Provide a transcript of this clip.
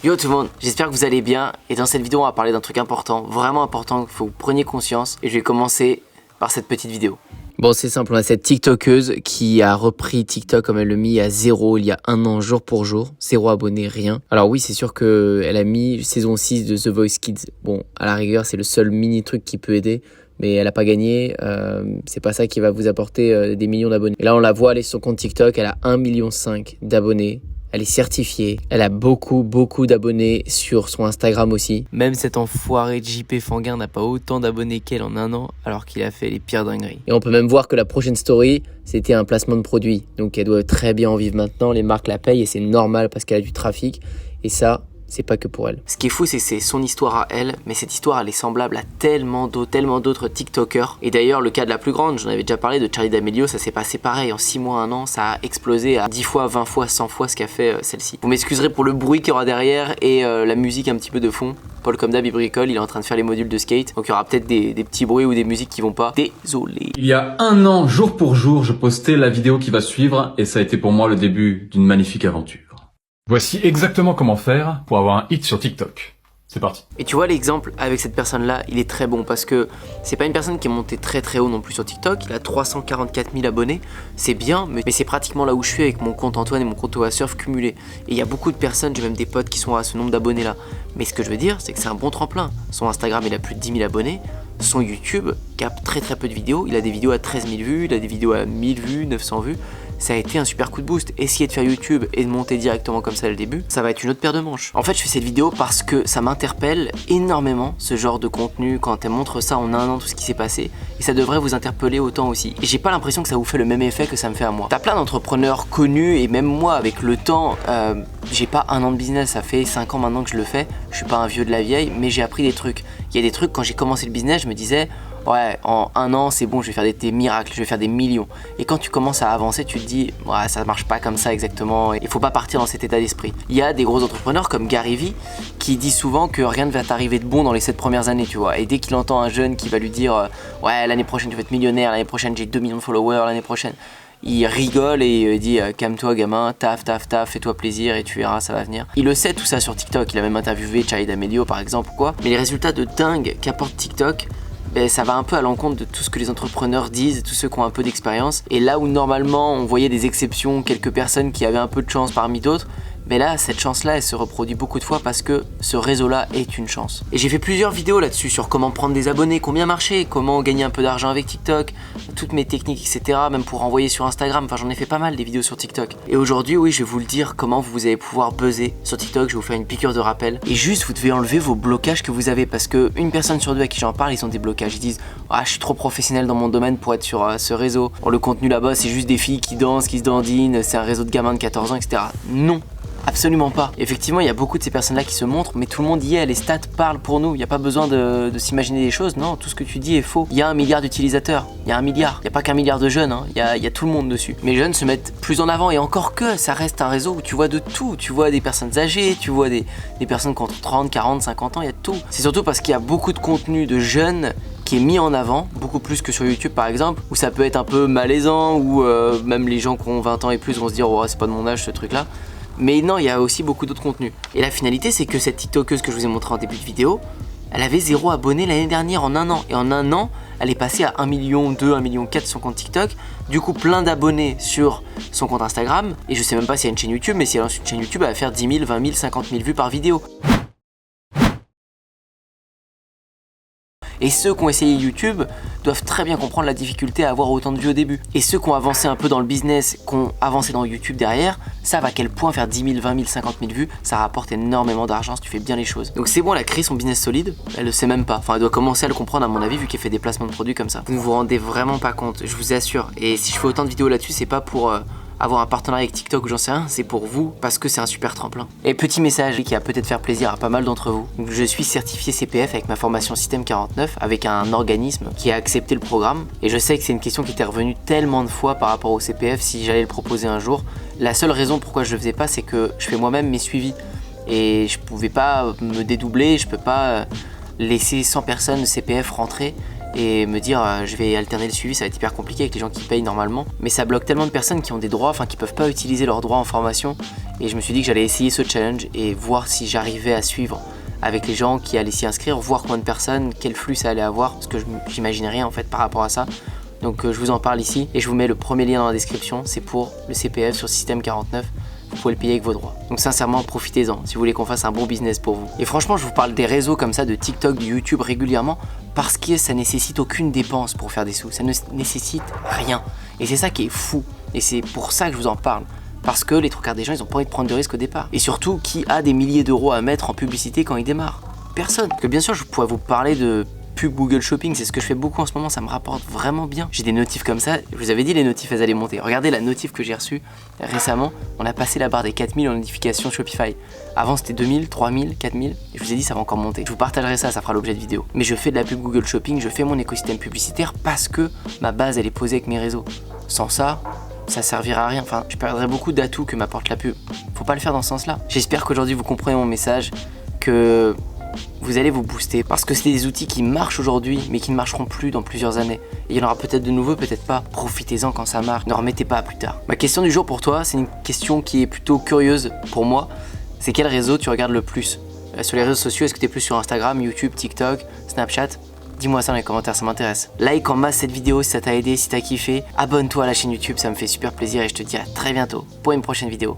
Yo tout le monde, j'espère que vous allez bien et dans cette vidéo on va parler d'un truc important, vraiment important, qu'il faut que vous preniez conscience et je vais commencer par cette petite vidéo. Bon c'est simple, on a cette TikTokeuse qui a repris TikTok comme elle le mis à 0 il y a un an jour pour jour, 0 abonnés, rien. Alors oui c'est sûr qu'elle a mis saison 6 de The Voice Kids, bon à la rigueur c'est le seul mini truc qui peut aider. Mais elle a pas gagné, c'est pas ça qui va vous apporter des millions d'abonnés. Et là on la voit aller sur son compte TikTok, elle a 1,5 million d'abonnés. Elle est certifiée, elle a beaucoup d'abonnés sur son Instagram aussi. Même cet enfoiré de JP Fanguin n'a pas autant d'abonnés qu'elle en un an, alors qu'il a fait les pires dingueries. Et on peut même voir que la prochaine story, c'était un placement de produit. Donc elle doit très bien en vivre maintenant, les marques la payent et c'est normal parce qu'elle a du trafic. Et ça, c'est pas que pour elle. Ce qui est fou, c'est que c'est son histoire à elle, mais cette histoire, elle est semblable à tellement d'autres TikTokers. Et d'ailleurs, le cas de la plus grande, j'en avais déjà parlé, de Charli D'Amelio, ça s'est passé pareil. En 6 mois, 1 an, ça a explosé à 10 fois, 20 fois, 100 fois ce qu'a fait celle-ci. Vous m'excuserez pour le bruit qu'il y aura derrière et la musique un petit peu de fond. Paul comme d'hab, il bricole, il est en train de faire les modules de skate. Donc il y aura peut-être des petits bruits ou des musiques qui vont pas. Désolé. Il y a un an, jour pour jour, je postais la vidéo qui va suivre et ça a été pour moi le début d'une magnifique aventure. Voici exactement comment faire pour avoir un hit sur TikTok. C'est parti. Et tu vois l'exemple avec cette personne-là, il est très bon parce que c'est pas une personne qui est montée très haut non plus sur TikTok. Il a 344 000 abonnés, c'est bien, mais c'est pratiquement là où je suis avec mon compte Antoine et mon compte OASurf cumulé. Et il y a beaucoup de personnes, j'ai même des potes qui sont à ce nombre d'abonnés là. Mais ce que je veux dire, c'est que c'est un bon tremplin. Son Instagram, il a plus de 10 000 abonnés. Son YouTube capte très peu de vidéos. Il a des vidéos à 13 000 vues, il a des vidéos à 1000 vues, 900 vues. Ça a été un super coup de boost. Essayer de faire YouTube et de monter directement comme ça dès le début, ça va être une autre paire de manches. En fait, je fais cette vidéo parce que ça m'interpelle énormément, ce genre de contenu, quand elle montre ça en un an, tout ce qui s'est passé. Et ça devrait vous interpeller autant aussi. Et j'ai pas l'impression que ça vous fait le même effet que ça me fait à moi. T'as plein d'entrepreneurs connus et même moi, avec le temps, j'ai pas un an de business, ça fait 5 ans maintenant que je le fais. Je suis pas un vieux de la vieille, mais j'ai appris des trucs. Il y a des trucs, quand j'ai commencé le business, je me disais... ouais, en un an, c'est bon, je vais faire des miracles, je vais faire des millions. Et quand tu commences à avancer, tu te dis, ouais, ça marche pas comme ça exactement. Il faut pas partir dans cet état d'esprit. Il y a des gros entrepreneurs comme Gary Vee qui dit souvent que rien ne va t'arriver de bon dans les 7 premières années, tu vois. Et dès qu'il entend un jeune qui va lui dire, ouais, l'année prochaine, tu vas être millionnaire, l'année prochaine, j'ai 2 millions de followers, l'année prochaine. Il rigole et il dit calme-toi gamin, taf, fais-toi plaisir et tu verras, ça va venir. Il le sait tout ça sur TikTok, il a même interviewé Charli D'Amelio par exemple ou quoi. Mais les résultats de dingue qu'apporte TikTok, ben, ça va un peu à l'encontre de tout ce que les entrepreneurs disent, tous ceux qui ont un peu d'expérience. Et là où normalement on voyait des exceptions, quelques personnes qui avaient un peu de chance parmi d'autres, mais là, cette chance-là, elle se reproduit beaucoup de fois parce que ce réseau-là est une chance. Et j'ai fait plusieurs vidéos là-dessus sur comment prendre des abonnés, combien marcher, comment gagner un peu d'argent avec TikTok, toutes mes techniques, etc. Même pour envoyer sur Instagram, enfin j'en ai fait pas mal des vidéos sur TikTok. Et aujourd'hui, oui, je vais vous le dire, comment vous allez pouvoir buzzer sur TikTok, je vais vous faire une piqûre de rappel. Et juste, vous devez enlever vos blocages que vous avez parce que une personne sur deux à qui j'en parle, ils ont des blocages. Ils disent, ah, je suis trop professionnel dans mon domaine pour être sur ce réseau. Oh, le contenu là-bas, c'est juste des filles qui dansent, qui se dandinent, c'est un réseau de gamins de 14 ans, etc. Non. Absolument pas. Effectivement, il y a beaucoup de ces personnes-là qui se montrent, mais tout le monde y est, les stats parlent pour nous. Il n'y a pas besoin de s'imaginer des choses. Non, tout ce que tu dis est faux. Il y a 1 milliard d'utilisateurs. Il y a 1 milliard. Il n'y a pas qu'un milliard de jeunes. Il y a tout le monde dessus. Mais les jeunes se mettent plus en avant. Et encore que, ça reste un réseau où tu vois de tout. Tu vois des personnes âgées, tu vois des personnes qui ont 30, 40, 50 ans. Il y a de tout. C'est surtout parce qu'il y a beaucoup de contenu de jeunes qui est mis en avant, beaucoup plus que sur YouTube par exemple, où ça peut être un peu malaisant, où même les gens qui ont 20 ans et plus vont se dire, oh, c'est pas de mon âge ce truc-là. Mais non, il y a aussi beaucoup d'autres contenus. Et la finalité, c'est que cette TikTokeuse que je vous ai montré en début de vidéo, elle avait 0 abonnés l'année dernière en un an. Et en un an, elle est passée à 1,2 million, 1,4 million sur son compte TikTok. Du coup, plein d'abonnés sur son compte Instagram. Et je sais même pas si elle a une chaîne YouTube, mais si elle a une chaîne YouTube, elle va faire 10 000, 20 000, 50 000 vues par vidéo. Et ceux qui ont essayé YouTube doivent très bien comprendre la difficulté à avoir autant de vues au début. Et ceux qui ont avancé un peu dans le business, qui ont avancé dans YouTube derrière, savent à quel point faire 10 000, 20 000, 50 000 vues, ça rapporte énormément d'argent si tu fais bien les choses. Donc c'est bon, elle a créé son business solide, elle le sait même pas. Enfin, elle doit commencer à le comprendre à mon avis, vu qu'elle fait des placements de produits comme ça. Vous ne vous rendez vraiment pas compte, je vous assure. Et si je fais autant de vidéos là-dessus, c'est pas pour... avoir un partenariat avec TikTok ou j'en sais rien, c'est pour vous parce que c'est un super tremplin. Et petit message qui va peut-être faire plaisir à pas mal d'entre vous. Donc, je suis certifié CPF avec ma formation Système 49 avec un organisme qui a accepté le programme et je sais que c'est une question qui était revenue tellement de fois par rapport au CPF si j'allais le proposer un jour. La seule raison pourquoi je le faisais pas, c'est que je fais moi-même mes suivis et je pouvais pas me dédoubler, je peux pas laisser 100 personnes de CPF rentrer et me dire je vais alterner le suivi, ça va être hyper compliqué avec les gens qui payent normalement. Mais ça bloque tellement de personnes qui ont des droits, enfin qui peuvent pas utiliser leurs droits en formation. Et je me suis dit que j'allais essayer ce challenge et voir si j'arrivais à suivre avec les gens qui allaient s'y inscrire, voir combien de personnes, quel flux ça allait avoir, parce que j'imaginais rien en fait par rapport à ça. Donc je vous en parle ici et je vous mets le premier lien dans la description, c'est pour le CPF sur Système 49. Vous pouvez le payer avec vos droits. Donc sincèrement, profitez-en si vous voulez qu'on fasse un bon business pour vous. Et franchement, je vous parle des réseaux comme ça, de TikTok, de YouTube régulièrement, parce que ça nécessite aucune dépense pour faire des sous. Ça ne nécessite rien. Et c'est ça qui est fou. Et c'est pour ça que je vous en parle. Parce que les trois quarts des gens, ils ont pas envie de prendre de risques au départ. Et surtout, qui a des milliers d'euros à mettre en publicité quand ils démarrent? Personne. Que bien sûr, je pourrais vous parler de pub Google Shopping, c'est ce que je fais beaucoup en ce moment, ça me rapporte vraiment bien. J'ai des notifs comme ça, je vous avais dit les notifs elles allaient monter. Regardez la notif que j'ai reçue récemment, on a passé la barre des 4000 en notification Shopify. Avant c'était 2000, 3000, 4000, et je vous ai dit ça va encore monter. Je vous partagerai ça, ça fera l'objet de vidéo. Mais je fais de la pub Google Shopping, je fais mon écosystème publicitaire parce que ma base elle est posée avec mes réseaux. Sans ça, ça servira à rien, enfin je perdrais beaucoup d'atouts que m'apporte la pub. Faut pas le faire dans ce sens là. J'espère qu'aujourd'hui vous comprenez mon message, que vous allez vous booster parce que c'est des outils qui marchent aujourd'hui mais qui ne marcheront plus dans plusieurs années. Et il y en aura peut-être de nouveaux, peut-être pas. Profitez-en quand ça marche, ne remettez pas à plus tard. Ma question du jour pour toi, c'est une question qui est plutôt curieuse pour moi. C'est quel réseau tu regardes le plus? Sur les réseaux sociaux, est-ce que tu es plus sur Instagram, YouTube, TikTok, Snapchat? Dis-moi ça dans les commentaires, ça m'intéresse. Like en masse cette vidéo si ça t'a aidé, si t'as kiffé. Abonne-toi à la chaîne YouTube, ça me fait super plaisir et je te dis à très bientôt pour une prochaine vidéo.